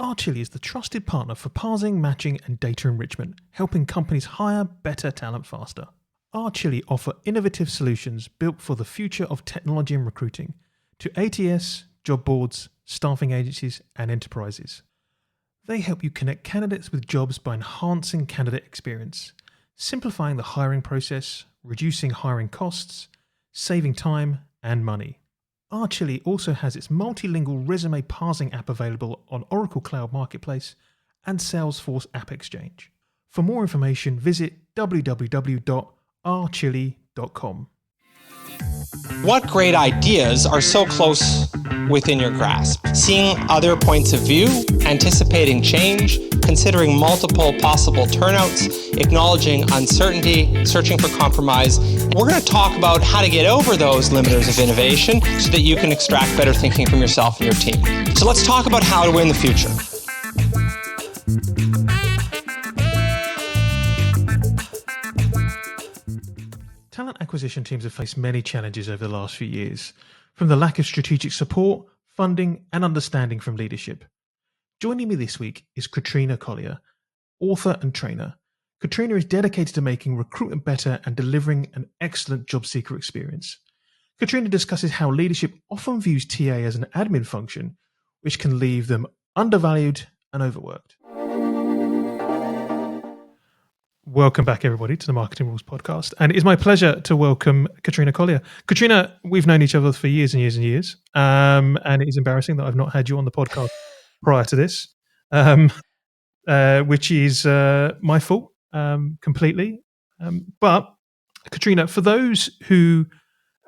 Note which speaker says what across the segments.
Speaker 1: Archilly is the trusted partner for parsing, matching, and data enrichment, helping companies hire better talent faster. Archilly offer innovative solutions built for the future of technology and recruiting to ATS, job boards, staffing agencies, and enterprises. They help you connect candidates with jobs by enhancing candidate experience, simplifying the hiring process, reducing hiring costs, saving time and money. Archilly also has its multilingual resume parsing app available on Oracle Cloud Marketplace and Salesforce App Exchange. For more information, visit www.archilly.com.
Speaker 2: What great ideas are so close within your grasp? Seeing other points of view, anticipating change, considering multiple possible turnouts, acknowledging uncertainty, searching for compromise. We're going to talk about how to get over those limiters of innovation so that you can extract better thinking from yourself and your team. So let's talk about how to win the future.
Speaker 1: Talent acquisition teams have faced many challenges over the last few years, from the lack of strategic support, funding, and understanding from leadership. Joining me this week is Katrina Collier, author and trainer. Katrina is dedicated to making recruitment better and delivering an excellent job seeker experience. Katrina discusses how leadership often views TA as an admin function, which can leave them undervalued and overworked. Welcome back, everybody, to the Marketing Rules podcast. And it is my pleasure to welcome Katrina Collier. Katrina, we've known each other for years and years and years. And it is embarrassing that I've not had you on the podcast prior to this, which is my fault completely. But Katrina, for those who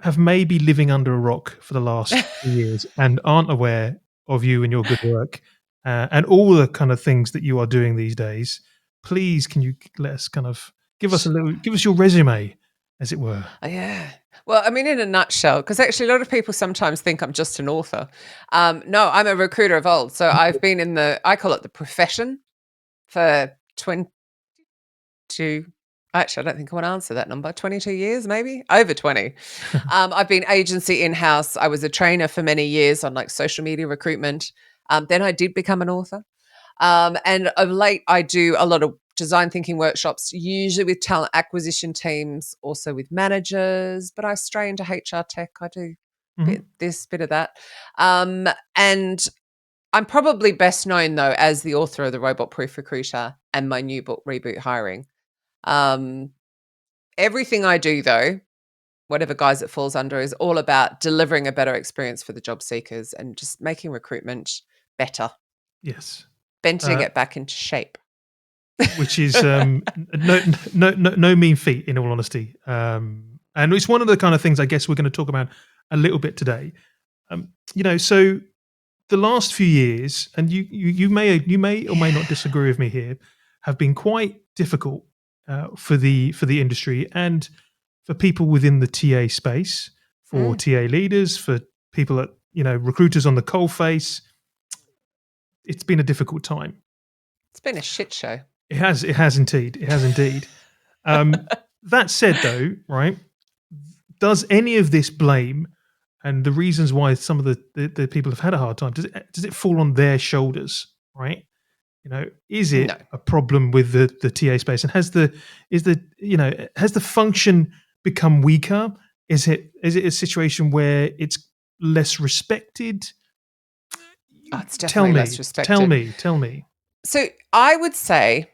Speaker 1: have maybe living under a rock for the last few years and aren't aware of you and your good work and all the kind of things that you are doing these days, please, can you let us kind of give us your resume, as it were?
Speaker 3: Yeah. Well, I mean, in a nutshell, because actually a lot of people sometimes think I'm just an author. No, I'm a recruiter of old. So I've been in I call it the profession for 22, actually, I don't think I want to answer that number, 22 years, maybe over 20. I've been agency in-house. I was a trainer for many years on like social media recruitment. Then I did become an author. And of late, I do a lot of design thinking workshops, usually with talent acquisition teams, also with managers, but I stray into HR tech. I do bit of that. And I'm probably best known, though, as the author of The Robot Proof Recruiter and my new book, Reboot Hiring. Everything I do, though, whatever guise it falls under, is all about delivering a better experience for the job seekers and just making recruitment better.
Speaker 1: Yes.
Speaker 3: Benting it back into shape.
Speaker 1: Which is no mean feat, in all honesty. And it's one of the kind of things I guess we're going to talk about a little bit today. So the last few years, and you may or may not disagree with me here, have been quite difficult for the industry and for people within the TA space, for TA leaders, for people at recruiters on the coalface. It's been a difficult time.
Speaker 3: It's been a shit show.
Speaker 1: It has indeed. That said, though, right, does any of this blame and the reasons why some of the people have had a hard time, does it fall on their shoulders, right? Is it a problem with the TA space, and has the function become weaker? Is it a situation where it's less respected?
Speaker 3: Oh, it's definitely less respected.
Speaker 1: Tell me.
Speaker 3: So I would say,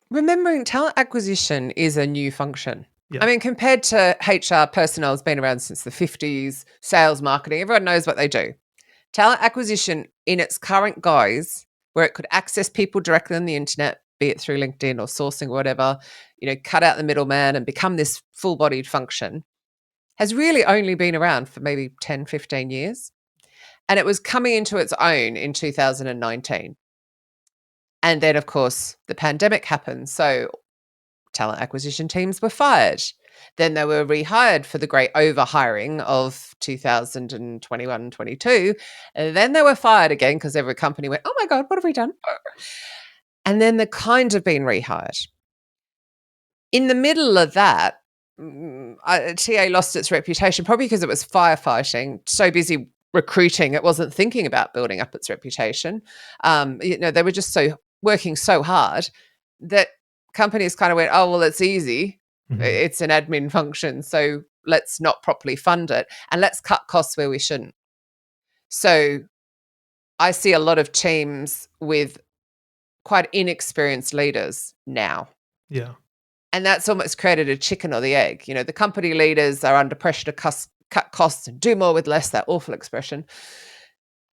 Speaker 3: remembering talent acquisition is a new function. Yeah. I mean, compared to HR, personnel has been around since the 50s, sales, marketing, everyone knows what they do. Talent acquisition in its current guise, where it could access people directly on the internet, be it through LinkedIn or sourcing or whatever, cut out the middleman and become this full-bodied function, has really only been around for maybe 10, 15 years. And it was coming into its own in 2019. And then, of course, the pandemic happened. So talent acquisition teams were fired. Then they were rehired for the great overhiring of 2021 and 22. And then they were fired again because every company went, oh my God, what have we done? And then they're kind of been rehired. In the middle of that, TA lost its reputation, probably because it was firefighting, so busy recruiting. It wasn't thinking about building up its reputation. They were just working so hard that companies kind of went, oh, well, it's easy.
Speaker 1: Mm-hmm.
Speaker 3: It's an admin function. So let's not properly fund it and let's cut costs where we shouldn't. So I see a lot of teams with quite inexperienced leaders now.
Speaker 1: Yeah.
Speaker 3: And that's almost created a chicken or the egg. The company leaders are under pressure to cut costs and do more with less, that awful expression.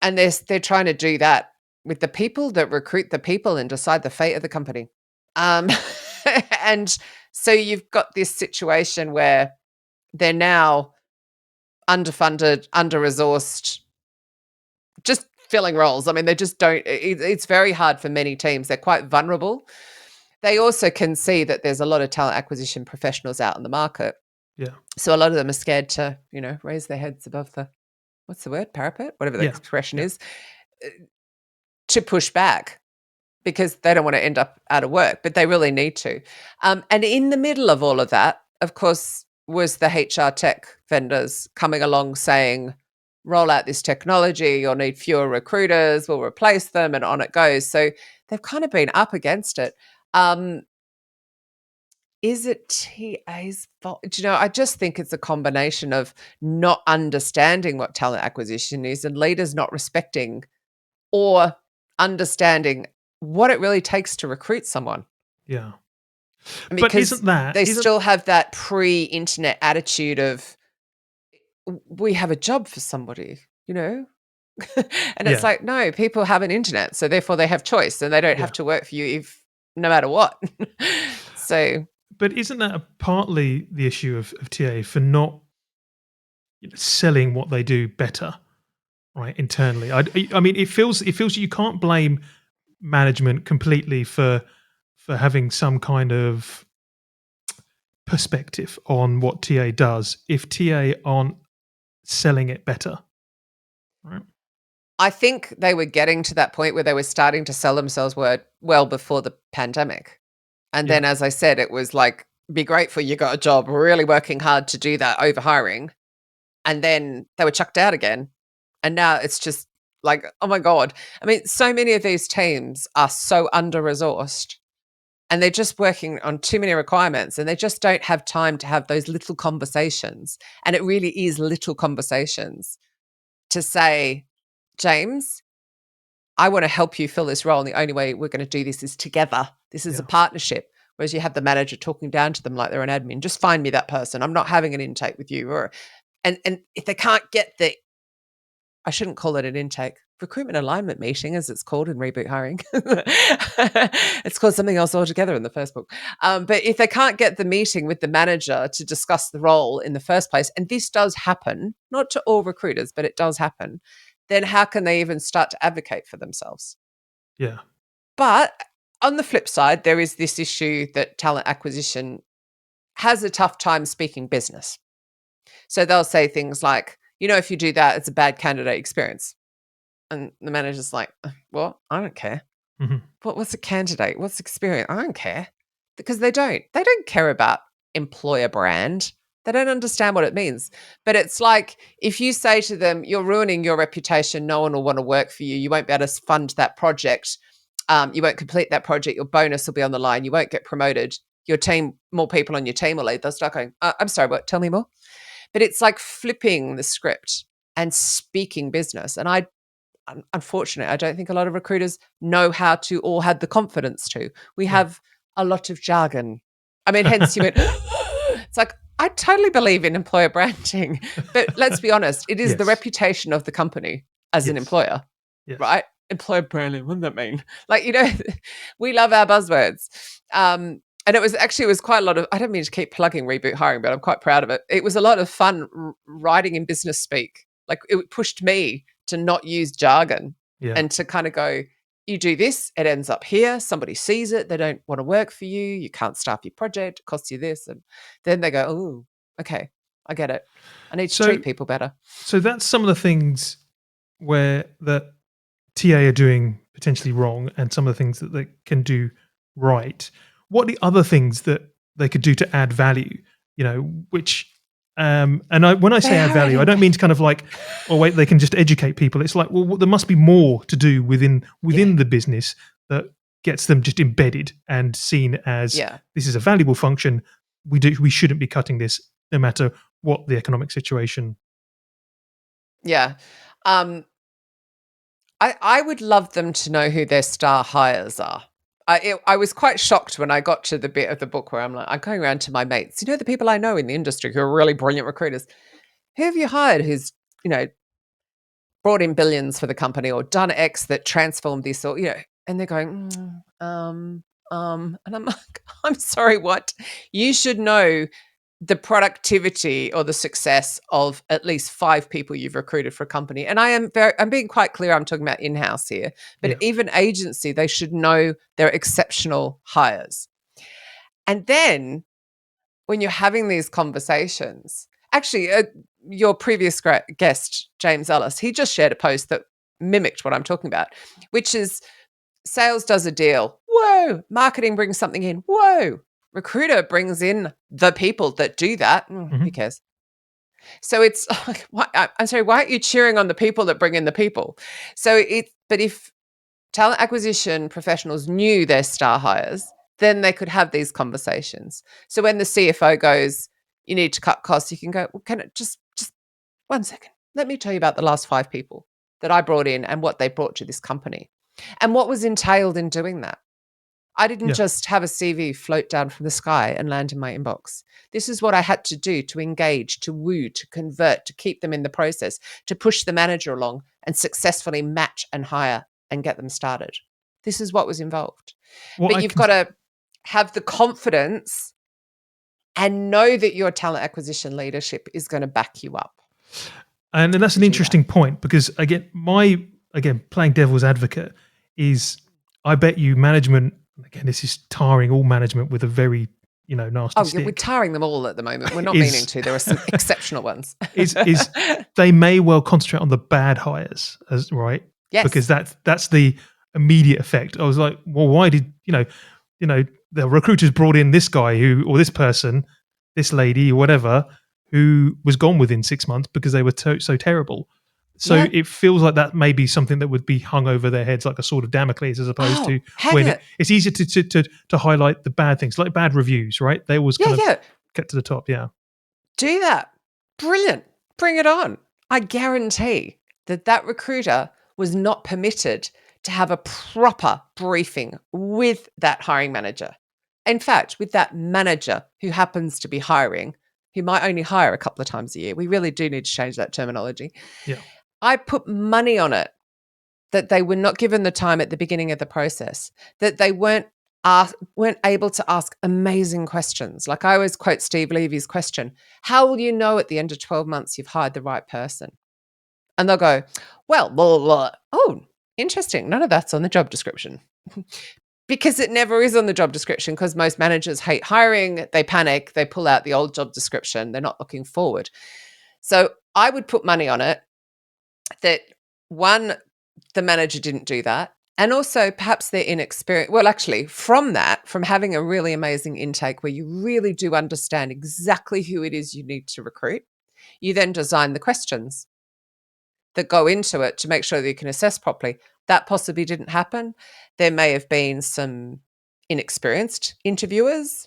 Speaker 3: And they're trying to do that with the people that recruit the people and decide the fate of the company. And so you've got this situation where they're now underfunded, under-resourced, just filling roles. I mean, they just don't, it's very hard for many teams. They're quite vulnerable. They also can see that there's a lot of talent acquisition professionals out in the market.
Speaker 1: Yeah.
Speaker 3: So a lot of them are scared to, raise their heads above the, what's the word? Parapet? Whatever the expression is, to push back because they don't want to end up out of work, but they really need to. And in the middle of all of that, of course, was the HR tech vendors coming along saying, roll out this technology, you'll need fewer recruiters, we'll replace them, and on it goes. So they've kind of been up against it. Is it TA's fault? I just think it's a combination of not understanding what talent acquisition is and leaders not respecting or understanding what it really takes to recruit someone.
Speaker 1: Yeah.
Speaker 3: Because they still have that pre-internet attitude of, we have a job for somebody, and it's like, no, people have an internet, so therefore they have choice and they don't have to work for you no matter what. So,
Speaker 1: but isn't that partly the issue of TA for not selling what they do better, right, internally? I mean, it feels you can't blame management completely for having some kind of perspective on what TA does if TA aren't selling it better, right?
Speaker 3: I think they were getting to that point where they were starting to sell themselves well before the pandemic. And then, as I said, it was like, be grateful you got a job, really working hard to do that, over hiring. And then they were chucked out again. And now it's just like, oh my God. I mean, so many of these teams are so under-resourced and they're just working on too many requirements and they just don't have time to have those little conversations. And it really is little conversations to say, James, I want to help you fill this role. And the only way we're going to do this is together. This is a partnership. Whereas you have the manager talking down to them like they're an admin. Just find me that person. I'm not having an intake with you. And if they can't get I shouldn't call it an intake, recruitment alignment meeting, as it's called in Reboot Hiring. It's called something else altogether in the first book. But if they can't get the meeting with the manager to discuss the role in the first place, and this does happen, not to all recruiters, but it does happen, then how can they even start to advocate for themselves?
Speaker 1: Yeah.
Speaker 3: But on the flip side, there is this issue that talent acquisition has a tough time speaking business. So they'll say things like, if you do that, it's a bad candidate experience. And the manager's like, well, I don't care.
Speaker 1: Mm-hmm.
Speaker 3: What's a candidate? What's experience? I don't care. Because they don't care about employer brand. They don't understand what it means. But it's like, if you say to them, you're ruining your reputation, no one will want to work for you. You won't be able to fund that project. You won't complete that project. Your bonus will be on the line. You won't get promoted. Your team, more people on your team will leave. They'll start going, I'm sorry, what? Tell me more. But it's like flipping the script and speaking business. And unfortunately, I don't think a lot of recruiters know how to or had the confidence to. We have a lot of jargon. I mean, hence you went, it's like, I totally believe in employer branding. But let's be honest, it is the reputation of the company as an employer, right? Employer branding, what does that mean? Like, we love our buzzwords. And it was quite a lot of, I don't mean to keep plugging Reboot Hiring, but I'm quite proud of it. It was a lot of fun writing in business speak. Like, it pushed me to not use jargon and to kind of go, you do this, it ends up here. Somebody sees it. They don't want to work for you. You can't staff your project. It costs you this. And then they go, oh, okay, I get it. I need to treat people better.
Speaker 1: So that's some of the things where that TA are doing potentially wrong and some of the things that they can do right. What are the other things that they could do to add value, which When I say add value, I don't mean to kind of like, oh wait, they can just educate people. It's like, well, there must be more to do within the business that gets them just embedded and seen as this is a valuable function. We shouldn't be cutting this, no matter what the economic situation.
Speaker 3: Yeah. I would love them to know who their star hires are. I was quite shocked when I got to the bit of the book where I'm going around to my mates, the people I know in the industry who are really brilliant recruiters. Who have you hired who's, brought in billions for the company or done X that transformed this or, and they're going, and I'm like, I'm sorry, what? You should know the productivity or the success of at least 5 people you've recruited for a company. And I'm being quite clear, I'm talking about in-house here, but even agency, they should know they're exceptional hires. And then when you're having these conversations, actually, your previous guest, James Ellis, he just shared a post that mimicked what I'm talking about, which is sales does a deal. Whoa. Marketing brings something in. Whoa. Recruiter brings in the people that do that. Who cares? So it's like, I'm sorry, why aren't you cheering on the people that bring in the people? But if talent acquisition professionals knew their star hires, then they could have these conversations. So when the CFO goes, you need to cut costs, you can go, well, can it just 1 second? Let me tell you about the last 5 people that I brought in and what they brought to this company and what was entailed in doing that. I didn't just have a CV float down from the sky and land in my inbox. This is what I had to do to engage, to woo, to convert, to keep them in the process, to push the manager along and successfully match and hire and get them started. This is what was involved. But you've got to have the confidence and know that your talent acquisition leadership is going to back you up.
Speaker 1: And that's an interesting point because, again, playing devil's advocate is, I bet you management, again, this is tarring all management with a very, nasty stick.
Speaker 3: We're tarring them all at the moment. We're not meaning to. There are some exceptional ones.
Speaker 1: is they may well concentrate on the bad hires, right?
Speaker 3: Yes.
Speaker 1: Because that's the immediate effect. I was like, well, why did, the recruiters brought in this guy or this person, this lady or whatever, who was gone within 6 months because they were so terrible. So it feels like that may be something that would be hung over their heads like a sword of Damocles, as opposed to when it's easier to highlight the bad things, like bad reviews, right? They always kind of get to the top. Yeah.
Speaker 3: Do that. Brilliant. Bring it on. I guarantee that recruiter was not permitted to have a proper briefing with that hiring manager. In fact, with that manager who happens to be hiring, who might only hire a couple of times a year. We really do need to change that terminology.
Speaker 1: Yeah.
Speaker 3: I put money on it that they were not given the time at the beginning of the process, that they weren't able to ask amazing questions. Like I always quote Steve Levy's question, how will you know at the end of 12 months you've hired the right person? And they'll go, well, blah, blah, blah. Oh, interesting. None of that's on the job description. Because it never is on the job description, because most managers hate hiring, they panic, they pull out the old job description, they're not looking forward. So I would put money on it that, one, the manager didn't do that, and also perhaps they're inexperienced. Well, actually, from having a really amazing intake where you really do understand exactly who it is you need to recruit, you then design the questions that go into it to make sure that you can assess properly. That possibly didn't happen. There may have been some inexperienced interviewers,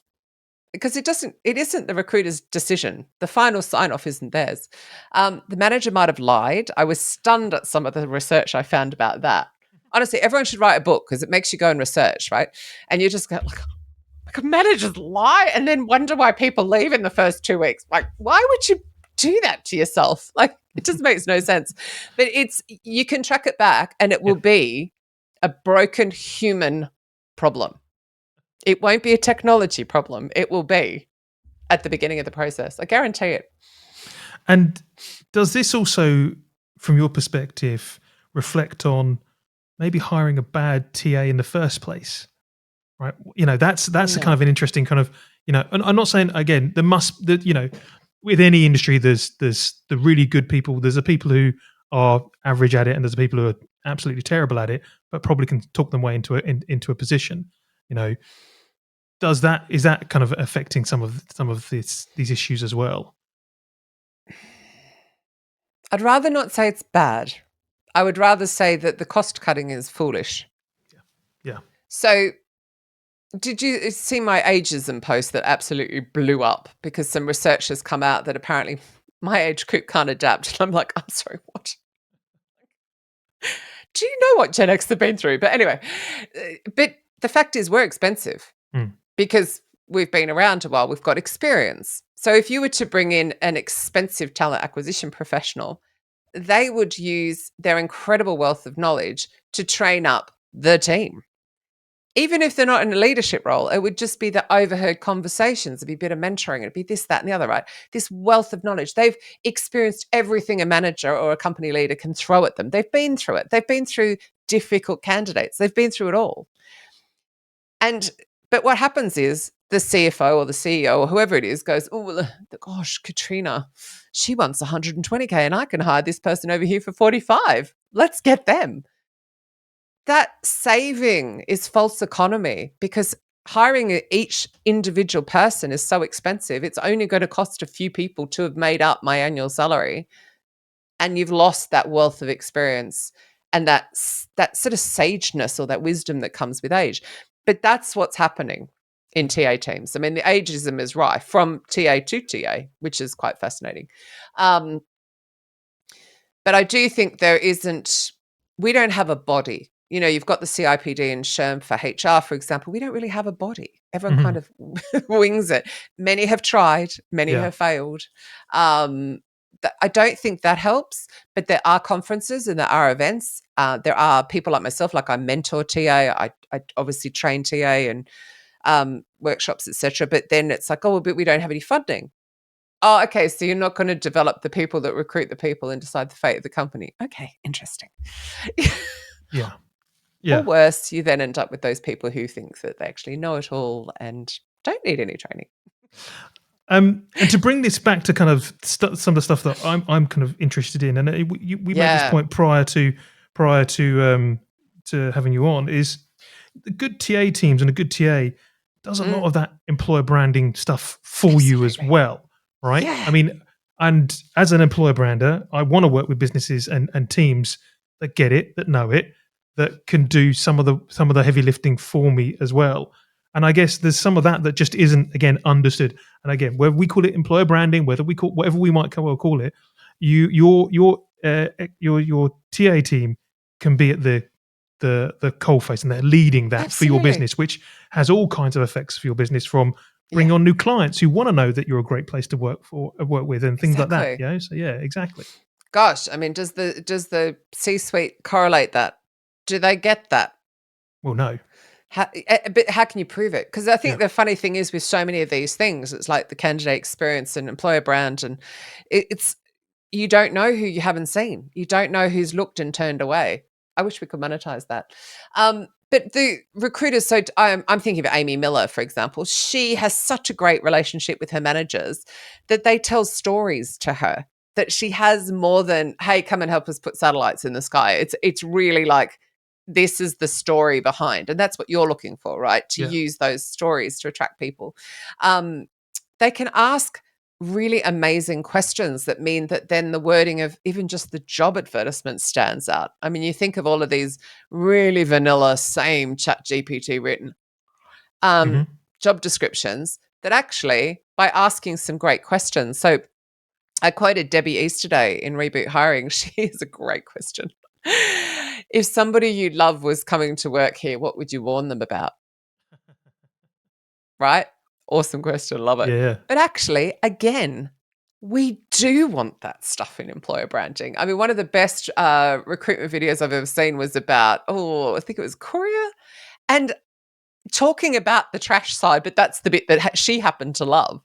Speaker 3: because it isn't the recruiter's decision. The final sign-off isn't theirs. The manager might have lied. I was stunned at some of the research I found about that. Honestly, everyone should write a book because it makes you go and research, right? And you just go, like managers lie and then wonder why people leave in the first 2 weeks. Like, why would you do that to yourself? Like, it just makes no sense. But you can track it back and it will be a broken human problem. It won't be a technology problem. It will be at the beginning of the process. I guarantee it.
Speaker 1: And does this also, from your perspective, reflect on maybe hiring a bad TA in the first place? Right? That's a kind of an interesting kind of, and I'm not saying, again, with any industry, there's the really good people. There's the people who are average at it, and there's the people who are absolutely terrible at it, but probably can talk them way into a position. Is that kind of affecting some of these issues as well?
Speaker 3: I'd rather not say it's bad. I would rather say that the cost cutting is foolish.
Speaker 1: Yeah.
Speaker 3: So did you see my ageism post that absolutely blew up because some research has come out that apparently my age group can't adapt? And I'm like, I'm sorry, what? Do you know what Gen X have been through? But anyway, but the fact is we're expensive because we've been around a while. We've got experience. So if you were to bring in an expensive talent acquisition professional, they would use their incredible wealth of knowledge to train up the team. Even if they're not in a leadership role, it would just be the overheard conversations. It'd be a bit of mentoring. It'd be this, that, and the other, right? This wealth of knowledge. They've experienced everything a manager or a company leader can throw at them. They've been through it. They've been through difficult candidates. They've been through it all. But what happens is the CFO or the CEO or whoever it is goes, oh, well, gosh, Katrina, she wants 120K and I can hire this person over here for 45. Let's get them. That saving is false economy because hiring each individual person is so expensive. It's only going to cost a few people to have made up my annual salary. And you've lost that wealth of experience and that sort of sageness or that wisdom that comes with age. But that's what's happening in TA teams. I mean, the ageism is rife from TA to TA, which is quite fascinating. But I do think we don't have a body. You know, you've got the CIPD and SHRM for HR, for example. We don't really have a body. Everyone kind of wings it. Many have tried, many have failed. I don't think that helps, but there are conferences and there are events. There are people like myself, like I mentor TA. I obviously train TA and workshops, etc. But then it's like, oh, but we don't have any funding. Oh, okay. So you're not going to develop the people that recruit the people and decide the fate of the company. Okay, interesting.
Speaker 1: Yeah.
Speaker 3: Or worse, you then end up with those people who think that they actually know it all and don't need any training.
Speaker 1: And to bring this back to kind of some of the stuff that I'm kind of interested in, and we made this point prior to having you on, is the good TA teams and a good TA does a lot of that employer branding stuff for you as well, right?
Speaker 3: Yeah.
Speaker 1: I mean, and as an employer brander, I want to work with businesses and teams that get it, that know it, that can do some of the heavy lifting for me as well. And I guess there's some of that just isn't, again, understood. And again, whether we call it employer branding, whether we call whatever we might call it, your TA team can be at the coalface, and they're leading that for your business, which has all kinds of effects for your business, from bringing on new clients who want to know that you're a great place to work with, and things like that. Yeah. So yeah, exactly.
Speaker 3: Gosh, I mean, does the C-suite correlate that? Do they get that?
Speaker 1: Well, no.
Speaker 3: But how can you prove it? Because I think the funny thing is with so many of these things, it's like the candidate experience and employer brand, and it's you don't know who you haven't seen. You don't know who's looked and turned away. I wish we could monetize that. But the recruiters, so I'm thinking of Amy Miller, for example. She has such a great relationship with her managers that they tell stories to her, that she has more than, hey, come and help us put satellites in the sky. It's really like, this is the story behind. And that's what you're looking for, right? To use those stories to attract people. They can ask really amazing questions that mean that then the wording of even just the job advertisement stands out. I mean, you think of all of these really vanilla, same ChatGPT written job descriptions that actually, by asking some great questions. So I quoted Debbie Easterday in Reboot Hiring. She has a great question. If somebody you love was coming to work here, what would you warn them about? Right? Awesome question. Love it.
Speaker 1: Yeah.
Speaker 3: But actually, again, we do want that stuff in employer branding. I mean, one of the best recruitment videos I've ever seen was about, I think it was Korea, and talking about the trash side, but that's the bit that she happened to love.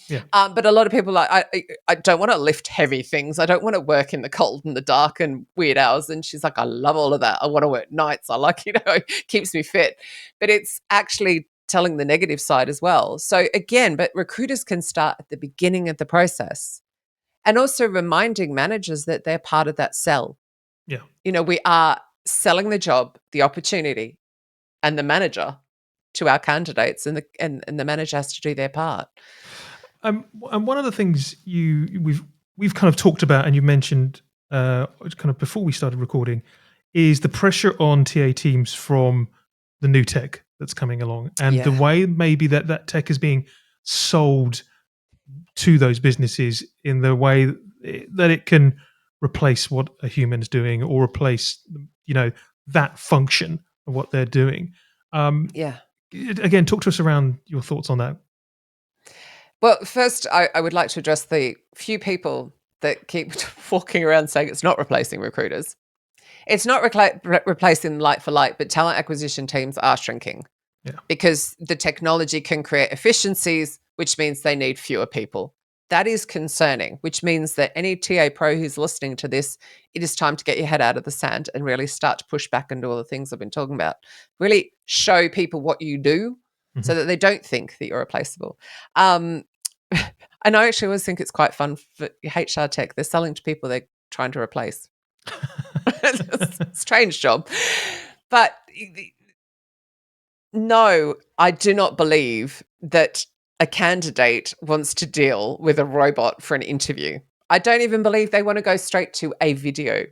Speaker 1: Yeah.
Speaker 3: But a lot of people are like, I don't want to lift heavy things. I don't want to work in the cold and the dark and weird hours. And she's like, I love all of that. I want to work nights. I like, it keeps me fit. But it's actually telling the negative side as well. So again, but recruiters can start at the beginning of the process and also reminding managers that they're part of that sell.
Speaker 1: Yeah.
Speaker 3: We are selling the job, the opportunity, and the manager to our candidates, and the manager has to do their part.
Speaker 1: And one of the things we've kind of talked about, and you mentioned kind of before we started recording, is the pressure on TA teams from the new tech that's coming along, and the way maybe that tech is being sold to those businesses in the way that it can replace what a human's doing, or replace, that function of what they're doing. Again, talk to us around your thoughts on that.
Speaker 3: Well, first, I would like to address the few people that keep walking around saying it's not replacing recruiters. It's not replacing like for like, but talent acquisition teams are shrinking because the technology can create efficiencies, which means they need fewer people. That is concerning, which means that any TA pro who's listening to this, it is time to get your head out of the sand and really start to push back and do all the things I've been talking about. Really show people what you do so that they don't think that you're replaceable. And I actually always think it's quite fun for HR tech. They're selling to people they're trying to replace. It's a strange job. But no, I do not believe that a candidate wants to deal with a robot for an interview. I don't even believe they want to go straight to a video.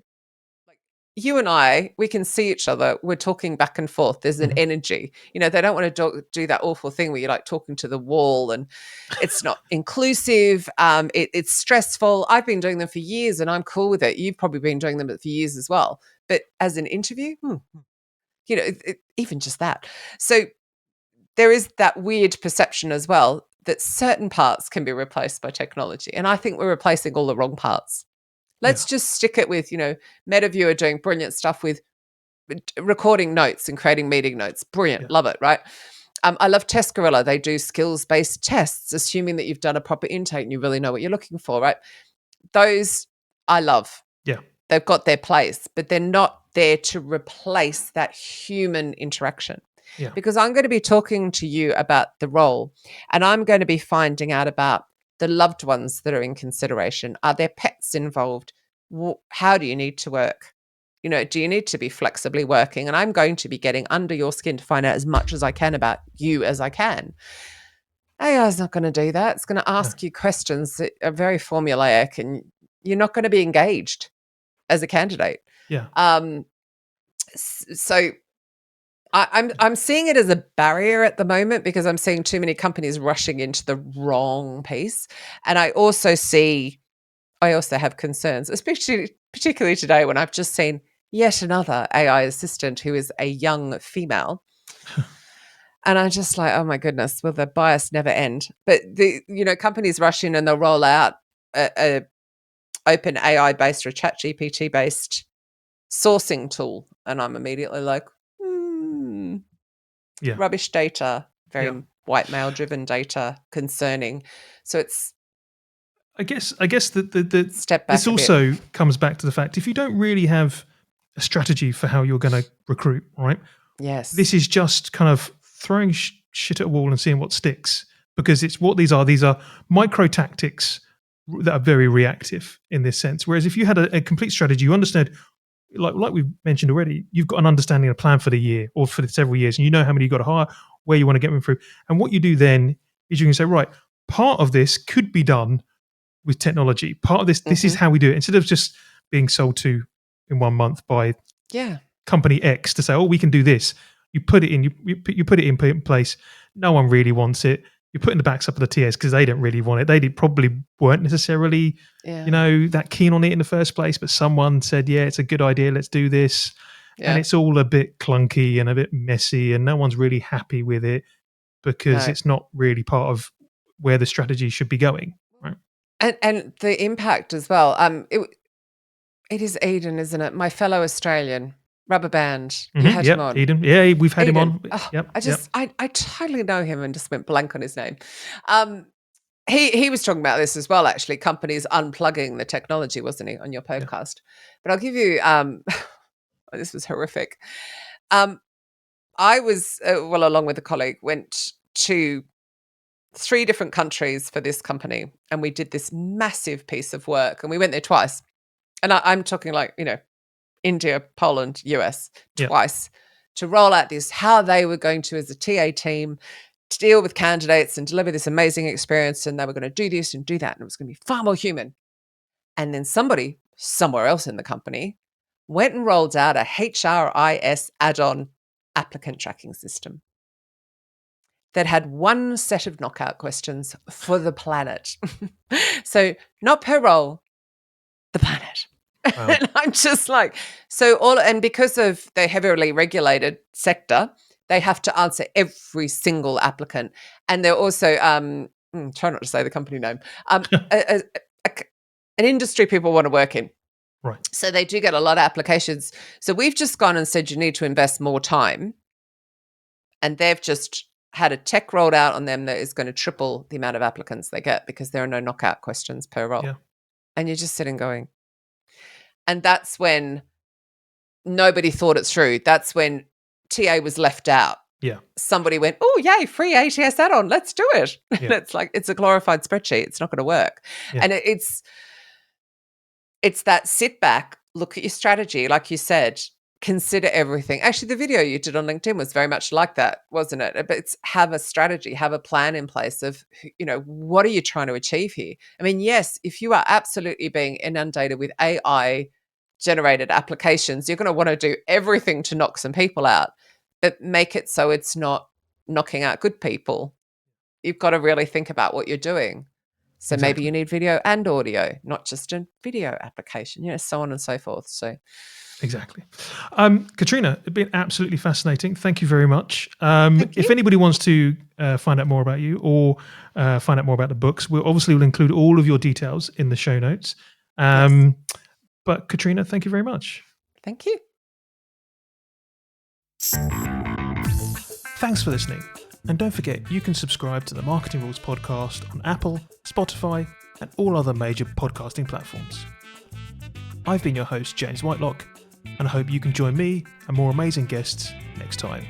Speaker 3: Like you and I, we can see each other. We're talking back and forth. There's an energy. They don't want to do that awful thing where you're like talking to the wall and it's not inclusive. It's stressful. I've been doing them for years and I'm cool with it. You've probably been doing them for years as well. But as an interview, even just that. So there is that weird perception as well that certain parts can be replaced by technology. And I think we're replacing all the wrong parts. Let's just stick it with, MetaView are doing brilliant stuff with recording notes and creating meeting notes. Brilliant. Love it, right? I love Test Gorilla. They do skills-based tests, assuming that you've done a proper intake and you really know what you're looking for, right? Those I love.
Speaker 1: Yeah.
Speaker 3: They've got their place, but they're not there to replace that human interaction.
Speaker 1: Yeah.
Speaker 3: Because I'm going to be talking to you about the role and I'm going to be finding out about the loved ones that are in consideration. Are there pets involved? How do you need to work? Do you need to be flexibly working? And I'm going to be getting under your skin to find out as much as I can about you as I can. AI is not going to do that. It's going to ask you questions that are very formulaic and you're not going to be engaged as a candidate.
Speaker 1: Yeah.
Speaker 3: So I'm seeing it as a barrier at the moment because I'm seeing too many companies rushing into the wrong piece. And I also have concerns, particularly today when I've just seen yet another AI assistant who is a young female. And I'm just like, oh my goodness, will the bias never end? But companies rush in and they'll roll out a open AI based or a chat GPT based sourcing tool. And I'm immediately like, rubbish data, very white male driven data, concerning. So it's,
Speaker 1: I guess the
Speaker 3: step back.
Speaker 1: This also comes back to the fact if you don't really have a strategy for how you're going to recruit, right?
Speaker 3: Yes.
Speaker 1: This is just kind of throwing shit at a wall and seeing what sticks, because it's what these are. These are micro tactics that are very reactive in this sense. Whereas if you had a complete strategy, you understood, like we've mentioned already, you've got an understanding of a plan for the year or for the several years, and you know how many you've got to hire, where you want to get them through. And what you do then is you can say, right, part of this could be done with technology. Part of this is how we do it. Instead of just being sold to in 1 month by company X to say, oh, we can do this. You put it in, you put it in place. No one really wants it. You put in the backs up of the TS because they don't really want it. They probably weren't necessarily, that keen on it in the first place. But someone said, yeah, it's a good idea. Let's do this. Yeah. And it's all a bit clunky and a bit messy and no one's really happy with it because it's not really part of where the strategy should be going. Right.
Speaker 3: And the impact as well. It is Eden, isn't it? My fellow Australian. Rubber Band. You had him on.
Speaker 1: Eden. Yeah, we've had him on.
Speaker 3: Oh, I totally know him and just went blank on his name. He was talking about this as well, actually, companies unplugging the technology, wasn't he, on your podcast? Yeah. But I'll give you, this was horrific. I was, along with a colleague, went to 3 different countries for this company and we did this massive piece of work and we went there twice. And I'm talking like, India, Poland, US, twice, to roll out this, how they were going to, as a TA team, to deal with candidates and deliver this amazing experience. And they were going to do this and do that. And it was going to be far more human. And then somebody somewhere else in the company went and rolled out a HRIS add-on applicant tracking system that had one set of knockout questions for the planet. So not per role, the planet. Wow. And I'm just like, and because of the heavily regulated sector, they have to answer every single applicant. And they're also, try not to say the company name, an industry people want to work in.
Speaker 1: Right.
Speaker 3: So they do get a lot of applications. So we've just gone and said you need to invest more time. And they've just had a tech rolled out on them that is going to triple the amount of applicants they get because there are no knockout questions per role.
Speaker 1: Yeah.
Speaker 3: And you're just sitting going. And that's when nobody thought it through. That's when TA was left out.
Speaker 1: Yeah.
Speaker 3: Somebody went, oh, yay, free ATS add-on. Let's do it. Yeah. And it's like, it's a glorified spreadsheet. It's not going to work. Yeah. And it's that sit back, look at your strategy. Like you said, consider everything. Actually, the video you did on LinkedIn was very much like that, wasn't it? But it's have a strategy, have a plan in place of, what are you trying to achieve here? I mean, yes, if you are absolutely being inundated with AI generated applications, you're going to want to do everything to knock some people out, but make it so it's not knocking out good people. You've got to really think about what you're doing. So exactly. Maybe you need video and audio, not just a video application, so on and so forth. So
Speaker 1: exactly. Katrina, it's been absolutely fascinating. Thank you very much. If anybody wants to find out more about you or find out more about the books, we'll include all of your details in the show notes. Yes. But Katrina, thank you very much.
Speaker 3: Thank you.
Speaker 1: Thanks for listening. And don't forget, you can subscribe to the Marketing Rules podcast on Apple, Spotify, and all other major podcasting platforms. I've been your host, James Whitelock, and I hope you can join me and more amazing guests next time.